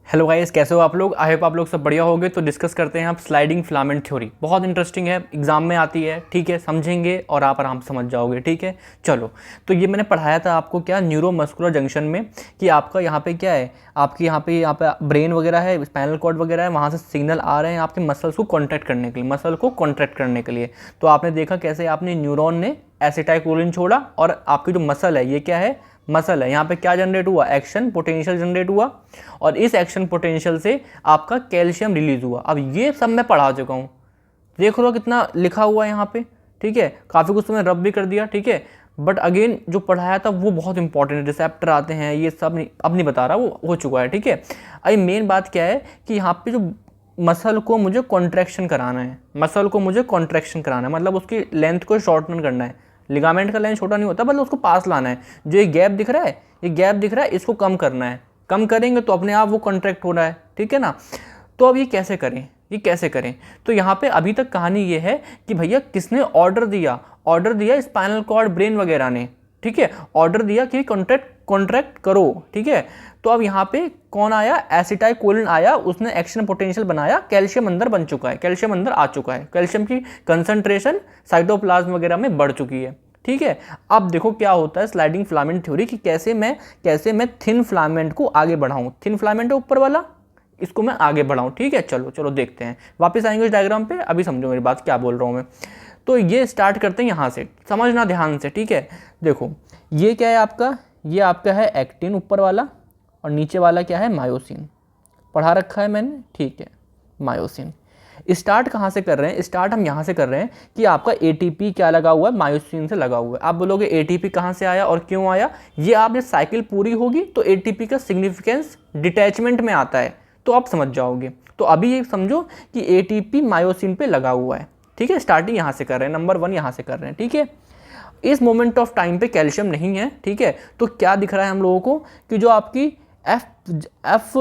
Hello guys, कैसे हो आप लोग। आई होप आप लोग सब बढ़िया होंगे। तो डिस्कस करते हैं आप स्लाइडिंग फिलामेंट थ्योरी। बहुत इंटरेस्टिंग है, एग्जाम में आती है, ठीक है। समझेंगे और आप आराम से समझ जाओगे, ठीक है। चलो, तो ये मैंने पढ़ाया था आपको क्या, न्यूरोमस्कुलर जंक्शन में, कि आपका यहाँ पे क्या है, आपके यहाँ पे ब्रेन वगैरह है, स्पाइनल कॉर्ड वगैरह है, वहाँ से सिग्नल आ रहे हैं आपके मसल्स को कॉन्ट्रैक्ट करने के लिए, मसल को कॉन्ट्रैक्ट करने के लिए। तो आपने देखा कैसे आपने न्यूरॉन ने एसिटाइलकोलिन छोड़ा और आपकी जो मसल है, ये क्या है, मसल है। यहाँ पे क्या जनरेट हुआ, एक्शन पोटेंशियल जनरेट हुआ, और इस एक्शन पोटेंशियल से आपका कैल्शियम रिलीज हुआ। अब ये सब मैं पढ़ा चुका हूँ, देख लो कितना लिखा हुआ है यहाँ पे, ठीक है। काफ़ी कुछ तो मैंने रब भी कर दिया, ठीक है। बट अगेन जो पढ़ाया था वो बहुत इंपॉर्टेंट है, रिसेप्टर आते हैं, ये सब नहीं, अब नहीं बता रहा, वो हो चुका है, ठीक है। अभी मेन बात क्या है कि यहाँ पे जो मसल को मुझे कॉन्ट्रैक्शन कराना है, मसल को मुझे कॉन्ट्रैक्शन कराना है, मतलब उसकी लेंथ को शॉर्टन करना है। लिगामेंट का लेंथ छोटा नहीं होता, मतलब उसको पास लाना है। जो ये गैप दिख रहा है, ये गैप दिख रहा है, इसको कम करना है। कम करेंगे तो अपने आप वो कॉन्ट्रैक्ट हो रहा है, ठीक है ना। तो अब ये कैसे करें, ये कैसे करें। तो यहाँ पे अभी तक कहानी ये है कि भैया किसने ऑर्डर दिया स्पाइनल कॉर्ड ब्रेन वगैरह ने, ठीक है। ऑर्डर दिया कि कॉन्ट्रैक्ट करो, ठीक है। तो अब यहाँ पे कौन आया, एसिटाइलकोलिन आया, उसने एक्शन पोटेंशियल बनाया, कैल्शियम अंदर बन चुका है, कैल्शियम अंदर आ चुका है, कैल्शियम की कंसंट्रेशन साइटोप्लाज्म वगैरह में बढ़ चुकी है, ठीक है। अब देखो क्या होता है स्लाइडिंग फिलामेंट थ्योरी की, कैसे मैं थिन फिलामेंट को आगे बढ़ाऊं, थिन फिलामेंट है ऊपर वाला, इसको मैं आगे बढ़ाऊं, ठीक है। चलो चलो देखते हैं, वापस आएंगे इस डायग्राम पे, अभी समझो मेरी बात क्या बोल रहा हूं मैं। तो ये स्टार्ट करते हैं यहाँ से, समझना ध्यान से, ठीक है। देखो ये क्या है आपका, ये आपका है एक्टिन ऊपर वाला, और नीचे वाला क्या है, मायोसिन। पढ़ा रखा है मैंने, ठीक है, मायोसिन। स्टार्ट कहाँ से कर रहे हैं, स्टार्ट हम यहाँ से कर रहे हैं कि आपका एटीपी क्या लगा हुआ है, मायोसिन से लगा हुआ है। आप बोलोगे एटीपी कहाँ से आया और क्यों आया, ये आपने साइकिल पूरी होगी तो एटीपी का सिग्निफिकेंस डिटैचमेंट में आता है, तो आप समझ जाओगे। तो अभी ये समझो कि एटीपी मायोसिन पे लगा हुआ है, ठीक है। स्टार्टिंग यहाँ से कर रहे हैं, नंबर 1 यहाँ से कर रहे हैं, ठीक है। इस मोमेंट ऑफ टाइम पे कैल्शियम नहीं है, ठीक है। तो क्या दिख रहा है हम लोगों को कि जो आपकी एफ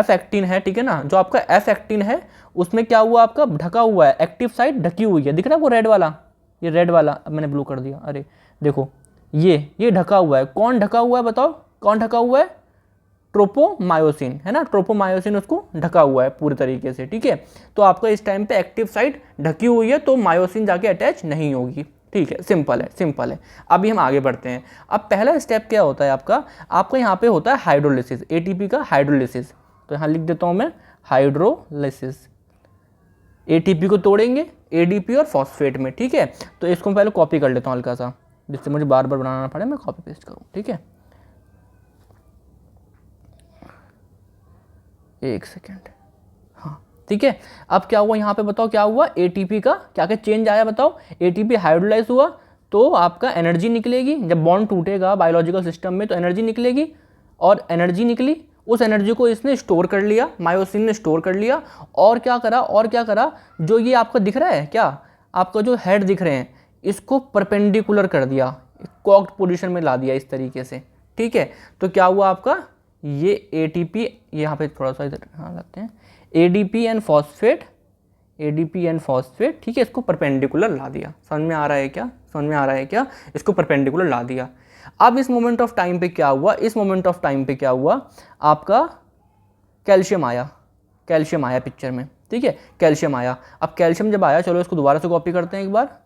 एक्टिन है, ठीक है ना, जो आपका एफ एक्टिन है उसमें क्या हुआ, आपका ढका हुआ है, एक्टिव साइट ढकी हुई है, दिख रहा है वो रेड वाला, ये रेड वाला, अब मैंने ब्लू कर दिया, अरे देखो ये ढका हुआ है। कौन ढका हुआ है बताओ, कौन ढका हुआ है, ट्रोपोमायोसिन, है ना, ट्रोपोमायोसिन उसको ढका हुआ है पूरी तरीके से, ठीक है। तो आपका इस टाइम पे एक्टिव साइट ढकी हुई है, तो मायोसिन जाके अटैच नहीं होगी, ठीक है। सिंपल है, सिंपल है। अभी हम आगे बढ़ते हैं। अब पहला स्टेप क्या होता है आपका यहाँ पे होता है हाइड्रोलिसिस, एटीपी का हाइड्रोलिसिस। तो यहाँ लिख देता हूँ मैं, हाइड्रोलिसिस। एटीपी को तोड़ेंगे एडीपी और फॉस्फेट में, ठीक है। तो इसको मैं पहले कॉपी कर लेता हूँ हल्का सा, जिससे मुझे बार बार बनाना पड़े, मैं कॉपी पेस्ट करूँ, ठीक है। एक सेकेंड, हाँ ठीक है। अब क्या हुआ यहाँ पे बताओ, क्या हुआ, एटीपी का क्या क्या चेंज आया बताओ। एटीपी हाइड्रोलाइज हुआ तो आपका एनर्जी निकलेगी, जब बॉन्ड टूटेगा बायोलॉजिकल सिस्टम में तो एनर्जी निकलेगी, और एनर्जी निकली, उस एनर्जी को इसने स्टोर कर लिया, मायोसिन ने स्टोर कर लिया। और क्या करा, जो ये आपका दिख रहा है क्या, आपका जो हेड दिख रहे हैं, इसको परपेंडिकुलर कर दिया, कॉक्ड पोजीशन में ला दिया इस तरीके से, ठीक है। तो क्या हुआ आपका, ये एटीपी, यहाँ पे थोड़ा सा इधर हाँ लाते हैं, एडीपी एंड फॉस्फेट, ठीक है, इसको परपेंडिकुलर ला दिया। समझ में आ रहा है क्या, समझ में आ रहा है क्या, इसको परपेंडिकुलर ला दिया। अब इस मोमेंट ऑफ टाइम पे क्या हुआ, इस मोमेंट ऑफ टाइम पे क्या हुआ, आपका कैल्शियम आया पिक्चर में, ठीक है, कैल्शियम आया। अब कैल्शियम जब आया, चलो इसको दोबारा से कॉपी करते हैं एक बार,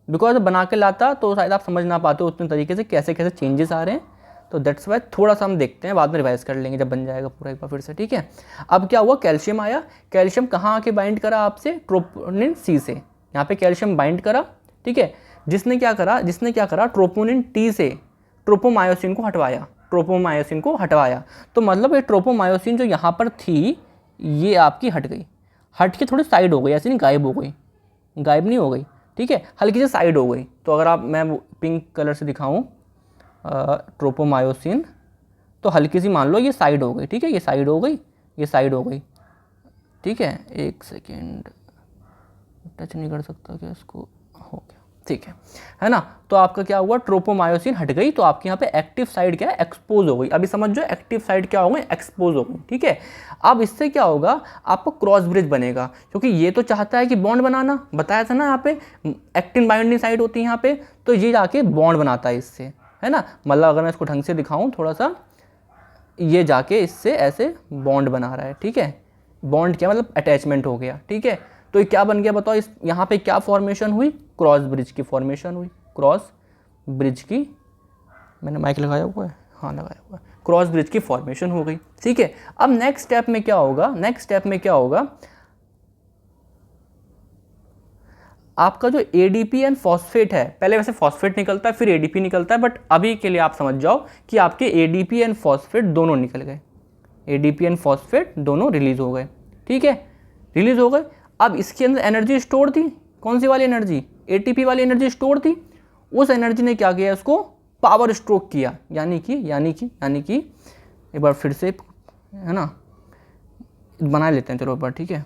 बिकॉज बना के लाता तो शायद आप समझ ना पाते उतने तरीके से कैसे कैसे चेंजेस आ रहे हैं, तो दैट्स वाई थोड़ा सा हम देखते हैं, बाद में रिवाइज कर लेंगे जब बन जाएगा पूरा एक बार फिर से, ठीक है। अब क्या हुआ, कैल्शियम आया, कैल्शियम कहाँ आके बाइंड करा आपसे, ट्रोपोनिन सी से, यहाँ पे कैल्शियम बाइंड करा, ठीक है। जिसने क्या करा, ट्रोपोनिन टी से ट्रोपोमायोसिन को हटवाया, तो मतलब ये ट्रोपोमायोसिन जो यहाँ पर थी, ये आपकी हट गई, हट के थोड़ी साइड हो गई, ऐसे नहीं गायब हो गई, गायब नहीं हो गई, ठीक है, हल्की से साइड हो गई। तो अगर मैं पिंक कलर से दिखाऊं ट्रोपोमायोसिन, तो हल्की सी मान लो ये साइड हो गई, ठीक है, ये साइड हो गई, ठीक है। एक सेकेंड, टच नहीं कर सकता क्या इसको, हो गया, ठीक है ना। तो आपका क्या हुआ, ट्रोपोमायोसिन हट गई, तो आपके यहाँ पे एक्टिव साइड क्या है, एक्सपोज हो गई। अभी समझो एक्टिव साइड क्या हो गई, एक्सपोज हो गई, ठीक है। अब इससे क्या होगा, आपको क्रॉस ब्रिज बनेगा, क्योंकि ये तो चाहता है कि बॉन्ड बनाना, बताया था ना यहाँ पे एक्टिन बाइंडिंग साइड होती है यहाँ पे, तो ये जाके बॉन्ड बनाता है इससे, है ना। मतलब अगर मैं इसको ढंग से दिखाऊं थोड़ा सा, ये जाके इससे ऐसे बॉन्ड बना रहा है, ठीक है। बॉन्ड क्या मतलब अटैचमेंट हो गया, ठीक है। तो ये क्या बन गया बताओ, इस यहाँ पे क्या फॉर्मेशन हुई, क्रॉस ब्रिज की फॉर्मेशन हुई, क्रॉस ब्रिज की, मैंने माइक लगाया हुआ है, हाँ लगाया हुआ है, क्रॉस ब्रिज की फॉर्मेशन हो गई, ठीक है। अब नेक्स्ट स्टेप में क्या होगा, नेक्स्ट स्टेप में क्या होगा, आपका जो एडीपी एंड फॉस्फेट है, पहले वैसे फॉस्फेट निकलता है फिर एडीपी निकलता है, बट अभी के लिए आप समझ जाओ कि आपके एडीपी एंड फॉस्फेट दोनों निकल गए, एडीपी एंड फॉस्फेट दोनों रिलीज हो गए, ठीक है, रिलीज हो गए। अब इसके अंदर एनर्जी स्टोर थी, कौन सी वाली एनर्जी, एटीपी वाली एनर्जी स्टोर थी, उस एनर्जी ने क्या किया, इसको पावर स्ट्रोक किया, यानी कि एक बार फिर से है ना बना लेते हैं, चलो एक बार, ठीक है,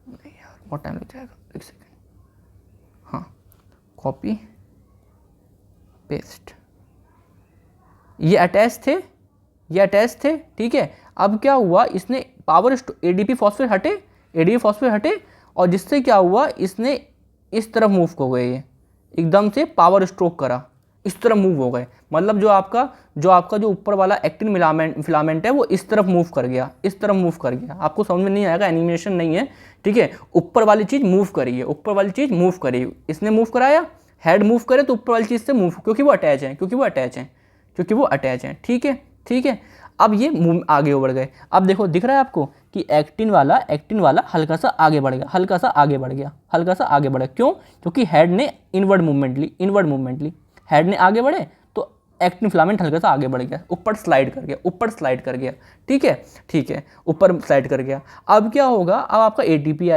नहीं यार बहुत टाइम लग जाएगा, एक सेकेंड, हाँ कॉपी पेस्ट, ये अटैच थे, ठीक है। अब क्या हुआ, इसने पावर एडीपी फॉस्फेट हटे और जिससे क्या हुआ, इसने इस तरफ मूव हो गए, ये एकदम से पावर स्ट्रोक करा, इस तरफ मूव हो गए, मतलब जो आपका जो ऊपर वाला एक्टिन फिलामेंट है वो इस तरफ मूव कर गया, आपको समझ में नहीं आएगा, एनिमेशन नहीं है, ठीक है। ऊपर वाली चीज़ मूव करी, इसने मूव कराया, हेड मूव करे तो ऊपर वाली चीज़ से मूव, क्योंकि वो अटैच हैं, ठीक है। अब ये आगे बढ़ गए, अब देखो दिख रहा है आपको कि एक्टिन वाला हल्का सा आगे बढ़ गया, क्यों, क्योंकि हेड ने इनवर्ड मूवमेंट ली, हेड ने आगे बढ़े तो एक्टिन फिलामेंट हल्का सा आगे बढ़ गया, ऊपर स्लाइड कर गया, ठीक है, ऊपर स्लाइड कर गया। अब क्या होगा, अब आपका एटीपी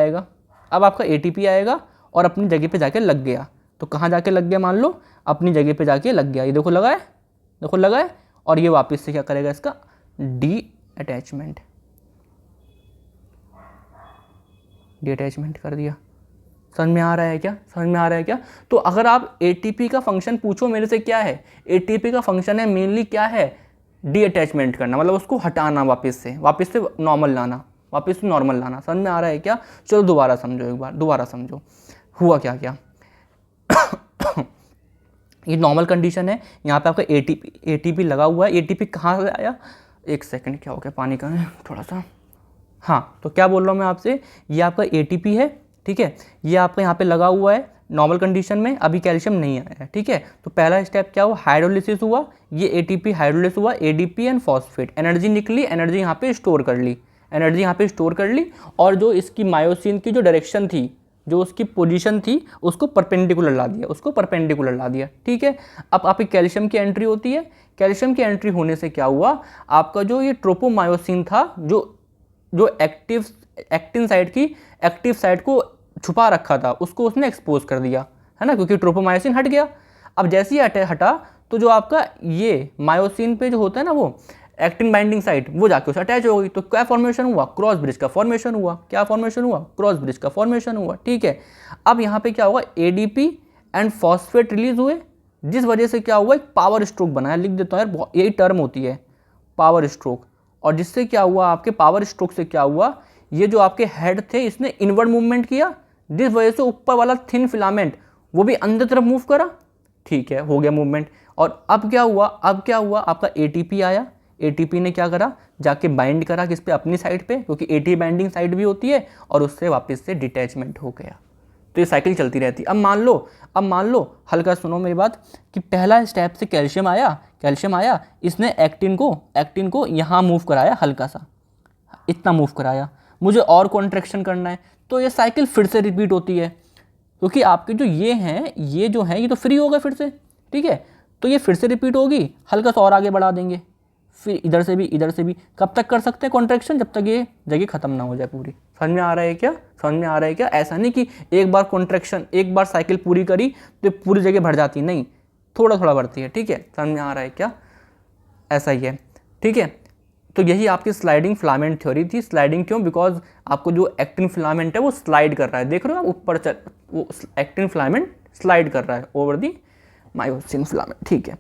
आएगा, और अपनी जगह पे जाके लग गया, तो कहाँ जाके लग गया, मान लो अपनी जगह पे जाके लग गया, ये देखो लगा है, और ये वापस से क्या करेगा, इसका डी अटैचमेंट कर दिया। समझ में आ रहा है क्या, तो अगर आप एटीपी का फंक्शन पूछो मेरे से क्या है, एटीपी का फंक्शन है मेनली क्या है, डी अटैचमेंट करना, मतलब उसको हटाना, वापस से नॉर्मल लाना, समझ में आ रहा है क्या। चलो दोबारा समझो हुआ क्या ये नॉर्मल कंडीशन है, यहाँ पे आपका एटीपी लगा हुआ है, एटीपी कहाँ से आया, एक सेकंड, क्या हो गया, पानी का है थोड़ा सा, हाँ तो क्या बोल रहा हूँ मैं आपसे, ये आपका एटीपी है, ठीक है, ये आपका यहाँ पे लगा हुआ है नॉर्मल कंडीशन में, अभी कैल्शियम नहीं आया है, ठीक है। तो पहला स्टेप क्या हुआ, हाइड्रोलिसिस हुआ, ये एटीपी हाइड्रोलिसिस हुआ, एडीपी एंड फॉस्फेट, एनर्जी निकली, एनर्जी यहाँ पे स्टोर कर ली, और जो इसकी मायोसिन की जो डायरेक्शन थी, जो उसकी पोजीशन थी, उसको परपेंडिकुलर ला दिया, ठीक है। अब आपकी कैल्शियम की एंट्री होती है, कैल्शियम की एंट्री होने से क्या हुआ, आपका जो ये ट्रोपोमायोसिन था, जो एक्टिन साइड की एक्टिव साइड को छुपा रखा था, उसको उसने एक्सपोज कर दिया, है ना, क्योंकि ट्रोपोमायोसिन हट गया। अब जैसे ही हटा तो जो आपका ये मायोसिन पे जो होता है ना, वो एक्टिन बाइंडिंग साइट, वो जाके उससे अटैच हो गई, तो क्या फॉर्मेशन हुआ, क्रॉस ब्रिज का फॉर्मेशन हुआ, ठीक है। अब यहाँ पे क्या हुआ, एडीपी एंड फॉस्फेट रिलीज हुए, जिस वजह से क्या हुआ, एक पावर स्ट्रोक बनाया, लिख देता हूँ यार, यही टर्म होती है पावर स्ट्रोक, और जिससे क्या हुआ, आपके पावर स्ट्रोक से क्या हुआ, ये जो आपके हेड थे इसने इनवर्ड मूवमेंट किया, जिस वजह से ऊपर वाला थिन फिलामेंट वो भी अंदर तरफ मूव करा, ठीक है, हो गया मूवमेंट। और अब क्या हुआ, आपका एटीपी आया, एटीपी ने क्या करा, जाके बाइंड करा किस पे, अपनी साइड पे, क्योंकि एटी बाइंडिंग साइड भी होती है, और उससे वापस से डिटैचमेंट हो गया। तो ये साइकिल चलती रहती है। अब मान लो हल्का सुनो मेरी बात, कि पहला स्टेप से कैल्शियम आया, इसने एक्टिन को यहाँ मूव कराया, हल्का सा इतना मूव कराया, मुझे और कॉन्ट्रैक्शन करना है, तो ये साइकिल फिर से रिपीट होती है, क्योंकि आपके जो ये तो फ्री हो गए फिर से, ठीक है। तो ये फिर से रिपीट होगी, हल्का सा और आगे बढ़ा देंगे, फिर इधर से भी, कब तक कर सकते हैं कॉन्ट्रैक्शन, जब तक ये जगह खत्म ना हो जाए पूरी। समझ में आ रहा है क्या, ऐसा नहीं कि एक बार साइकिल पूरी करी तो पूरी जगह भर जाती, नहीं, थोड़ा बढ़ती है, ठीक है। समझ में आ रहा है क्या, ऐसा ही है, ठीक है। तो यही आपकी स्लाइडिंग फिलामेंट थ्योरी थी। स्लाइडिंग क्यों, बिकॉज आपको जो एक्टिन फिलामेंट है वो स्लाइड कर रहा है, देख रहे हो आप ऊपर वो एक्टिन फिलामेंट स्लाइड कर रहा है ओवर दी मायोसिन फिलामेंट, ठीक है,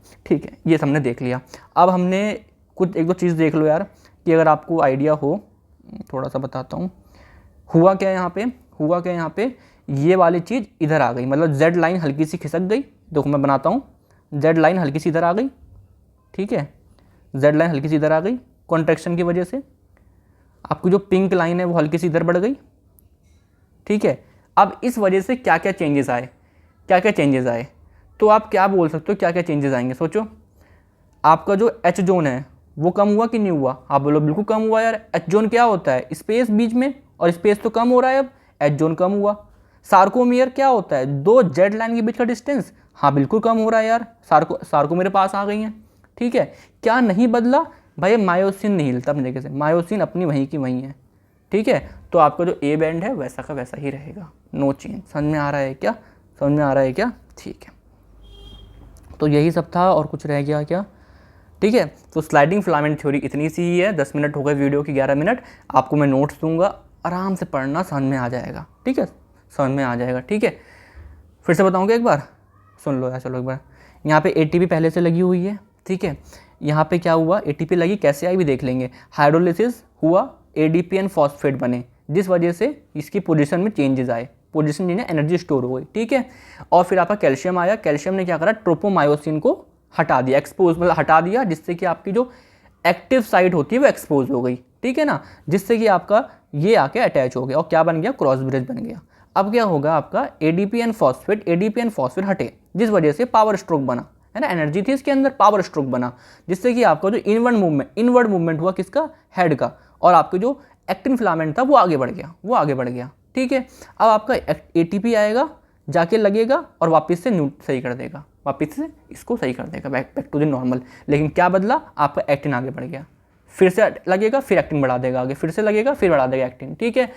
ये हमने देख लिया। अब हमने कुछ एक दो चीज़ देख लो यार, कि अगर आपको आइडिया हो, थोड़ा सा बताता हूँ। हुआ क्या यहाँ पे, ये वाली चीज़ इधर आ गई, मतलब जेड लाइन हल्की सी खिसक गई, देखो मैं बनाता हूँ, जेड लाइन हल्की सी इधर आ गई, ठीक है, जेड लाइन हल्की सी इधर आ गई कॉन्ट्रैक्शन की वजह से, आपकी जो पिंक लाइन है वो हल्की सी इधर बढ़ गई, ठीक है। अब इस वजह से क्या क्या चेंजेस आए, क्या क्या चेंजेस आए, तो आप क्या बोल सकते हो क्या क्या चेंजेस आएंगे, सोचो। आपका जो एच जोन है वो कम हुआ कि नहीं हुआ, आप बोलो बिल्कुल कम हुआ यार। एच जोन क्या होता है, स्पेस बीच में, और स्पेस तो कम हो रहा है, अब एच जोन कम हुआ। सार्कोमियर क्या होता है, दो जेड लाइन के बीच का डिस्टेंस, हाँ बिल्कुल कम हो रहा है यार, सार्को मेरे पास आ गई हैं, ठीक है। क्या नहीं बदला भाई, मायोसिन नहीं हिलता अपनी जगह से, मायोसिन अपनी वहीं की वहीं है, ठीक है। तो आपका जो ए बैंड है वैसा का वैसा ही रहेगा, नो चेंज। समझ में आ रहा है क्या, समझ में आ रहा है क्या, ठीक है। तो यही सब था और कुछ रह गया क्या, ठीक है। तो स्लाइडिंग फिलामेंट थ्योरी इतनी सी ही है, 10 मिनट हो गए वीडियो की, 11 मिनट। आपको मैं नोट्स दूंगा, आराम से पढ़ना, समझ में आ जाएगा, ठीक है, समझ में आ जाएगा, ठीक है। फिर से बताऊंगा एक बार, सुन लो यार, चलो एक बार। यहाँ पे एटीपी पहले से लगी हुई है, ठीक है। यहाँ पे क्या हुआ, एटीपी लगी, कैसे आई भी देख लेंगे। हाइड्रोलिसिस हुआ, एडीपी एंड फॉस्फेट बने, जिस वजह से इसकी पोजीशन में चेंजेस आए, पोजीशन जिन्हें एनर्जी स्टोर हो गई, ठीक है। और फिर आपका कैल्शियम आया, कैल्शियम ने क्या करा, ट्रोपोमायोसिन को हटा दिया, एक्सपोज मतलब हटा दिया, जिससे कि आपकी जो एक्टिव साइट होती है वो एक्सपोज हो गई, ठीक है ना, जिससे कि आपका ये आके अटैच हो गया और क्या बन गया, क्रॉस ब्रिज बन गया। अब क्या होगा, आपका एडीपी एंड फॉस्फेट हटे, जिस वजह से पावर स्ट्रोक बना, है ना, एनर्जी थी इसके अंदर, पावर स्ट्रोक बना, जिससे कि आपका जो इनवर्ड मूवमेंट हुआ किसका, हेड का, और आपके जो एक्टिन फिलामेंट था वो आगे बढ़ गया, वो आगे बढ़ गया, ठीक है। अब आपका एटीपी आएगा, जाके लगेगा और वापस से सही कर देगा, वापस से इसको सही कर देगा, बैक टू द नॉर्मल। लेकिन क्या बदला, आपका एक्टिन आगे बढ़ गया, फिर से लगेगा, फिर एक्टिन बढ़ा देगा आगे, फिर से लगेगा, फिर बढ़ा देगा एक्टिन, ठीक है।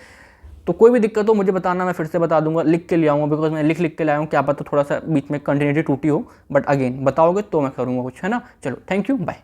तो कोई भी दिक्कत हो मुझे बताना, मैं फिर से बता दूंगा, लिख के ले आऊँगा, बिकॉज मैं लिख के लाया हूँ, क्या पता थोड़ा सा बीच में कंटिन्यूटी टूटी हो, बट अगेन बताओगे तो मैं करूँगा कुछ, है ना। चलो, थैंक यू, बाय।